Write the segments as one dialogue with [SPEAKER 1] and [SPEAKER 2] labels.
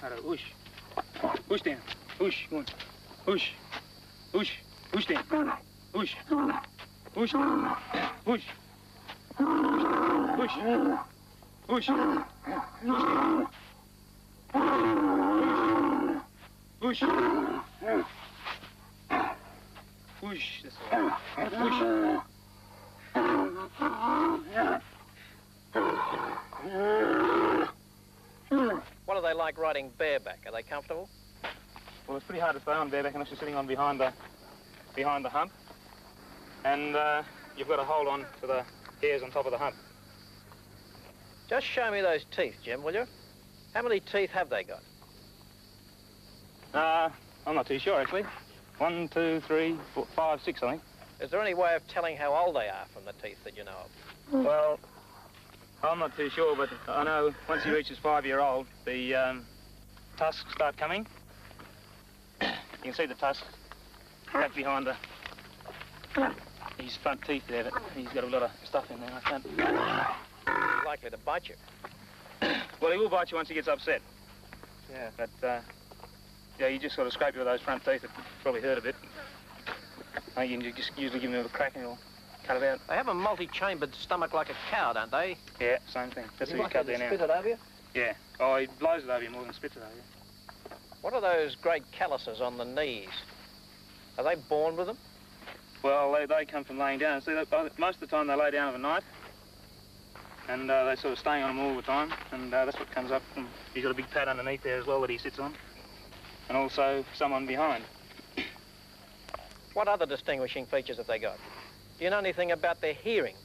[SPEAKER 1] Righto, whoosh. Whoosh down. Whoosh, go on. Whoosh. Whoosh. Whoosh down. Whoosh. Whoosh. Whoosh. Whoosh. Whoosh. Whoosh down. Whoosh. Whoosh. That's all right. Whoosh.
[SPEAKER 2] What are they like riding bareback? Are they comfortable?
[SPEAKER 1] Well, it's pretty hard to stay on bareback unless you're sitting on behind the hump, and you've got to hold on to the hairs on top of the hump.
[SPEAKER 2] Just show me those teeth, Jim, will you? How many teeth have they got?
[SPEAKER 1] I'm not too sure, actually. 1, 2, 3, 4, 5, 6, I think.
[SPEAKER 2] Is there any way of telling how old they are from the teeth that you know of?
[SPEAKER 1] Well, I'm not too sure, but I know once he reaches 5-year-old, the tusks start coming. You can see the tusks back behind his front teeth there, but he's got a lot of stuff in there. I can't...
[SPEAKER 2] He's likely to bite you.
[SPEAKER 1] Well, he will bite you once he gets upset.
[SPEAKER 2] Yeah.
[SPEAKER 1] But, yeah, you just sort of scrape you with those front teeth. It probably hurt a bit. I think you just usually give him a crack and he'll cut it out.
[SPEAKER 2] They have a multi-chambered stomach like a cow, don't they?
[SPEAKER 1] Yeah, same thing. That's what he's cut there now.
[SPEAKER 2] Spit it over you?
[SPEAKER 1] Yeah. Oh, he blows it over you more than spits it over you.
[SPEAKER 2] What are those great calluses on the knees? Are they born with them?
[SPEAKER 1] Well, they come from laying down. See, most of the time they lay down overnight, and they're sort of staying on them all the time, and that's what comes up from... He's got a big pad underneath there as well that he sits on, and also someone behind.
[SPEAKER 2] What other distinguishing features have they got? Do you know anything about their hearing?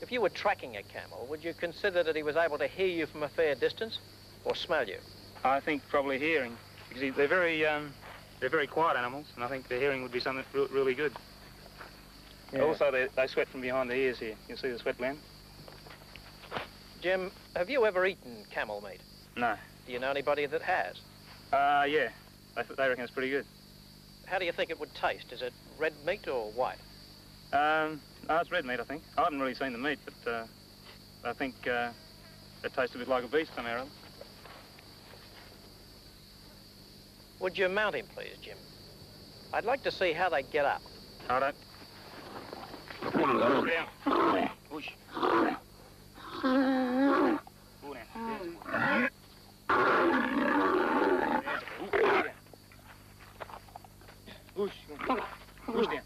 [SPEAKER 2] If you were tracking a camel, would you consider that he was able to hear you from a fair distance, or smell you?
[SPEAKER 1] I think probably hearing, because they're very quiet animals, and I think their hearing would be something really good. Yeah. Also, they sweat from behind the ears here. You can see the sweat gland.
[SPEAKER 2] Jim, have you ever eaten camel meat?
[SPEAKER 1] No.
[SPEAKER 2] Do you know anybody that has?
[SPEAKER 1] Yeah. They reckon it's pretty good.
[SPEAKER 2] How do you think it would taste? Is it red meat or white?
[SPEAKER 1] No, it's red meat, I think. I haven't really seen the meat, but I think it tastes a bit like a beef somehow or other.
[SPEAKER 2] Would you mount him, please, Jim? I'd like to see how they get up.
[SPEAKER 1] Righto. Down. Push. Go down. Push. Push down.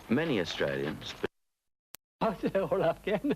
[SPEAKER 3] Many Australians...
[SPEAKER 4] all Afghan.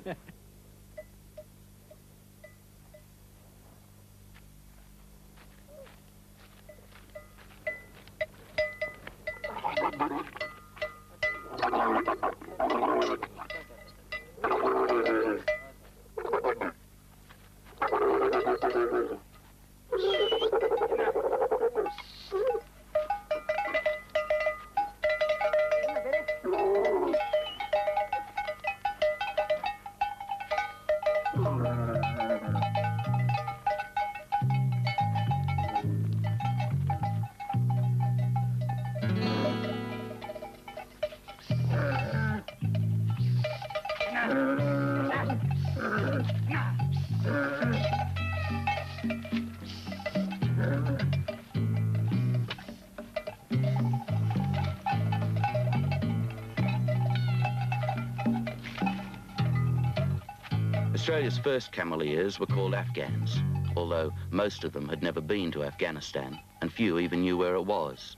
[SPEAKER 3] Australia's first Cameleers were called Afghans, although most of them had never been to Afghanistan, and few even knew where it was.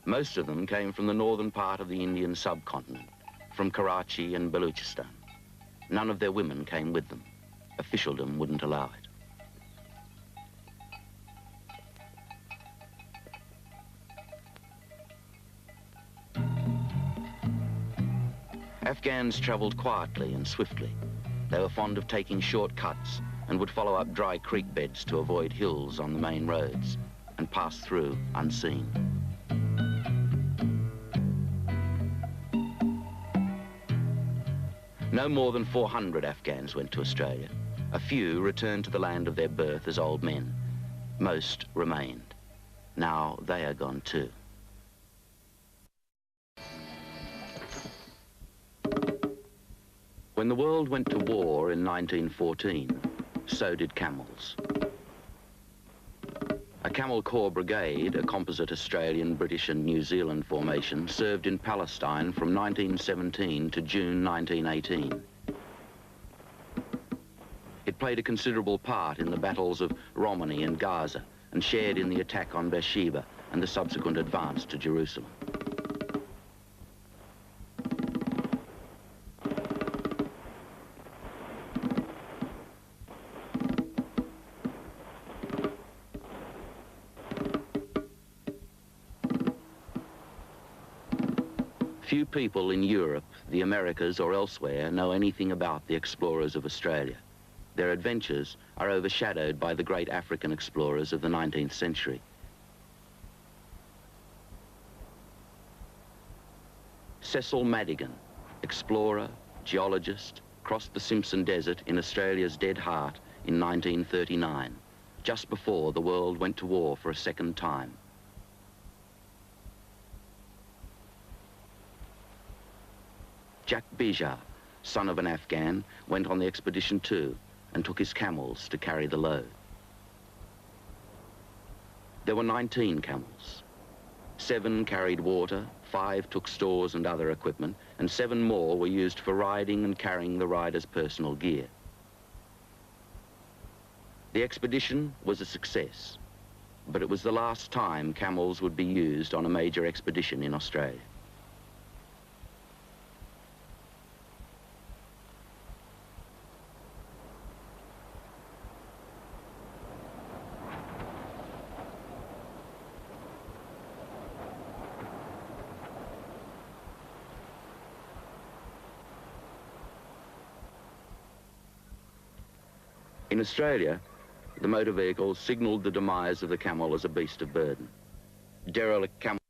[SPEAKER 3] Most of them came from the northern part of the Indian subcontinent, from Karachi and Baluchistan. None of their women came with them. Officialdom wouldn't allow it. Afghans travelled quietly and swiftly. They were fond of taking short cuts and would follow up dry creek beds to avoid hills on the main roads and pass through unseen. No more than 400 Afghans went to Australia. A few returned to the land of their birth as old men. Most remained. Now they are gone too. When the world went to war in 1914, so did camels. A Camel Corps Brigade, a composite Australian, British and New Zealand formation, served in Palestine from 1917 to June 1918. It played a considerable part in the battles of Romani and Gaza and shared in the attack on Beersheba and the subsequent advance to Jerusalem. Few people in Europe, the Americas or elsewhere know anything about the explorers of Australia. Their adventures are overshadowed by the great African explorers of the 19th century. Cecil Madigan, explorer, geologist, crossed the Simpson Desert in Australia's dead heart in 1939, just before the world went to war for a second time. Jack Bija, son of an Afghan, went on the expedition too and took his camels to carry the load. There were 19 camels. 7 carried water, 5 took stores and other equipment, and 7 more were used for riding and carrying the riders' personal gear. The expedition was a success, but it was the last time camels would be used on a major expedition in Australia. In Australia, the motor vehicle signalled the demise of the camel as a beast of burden. Derelict camel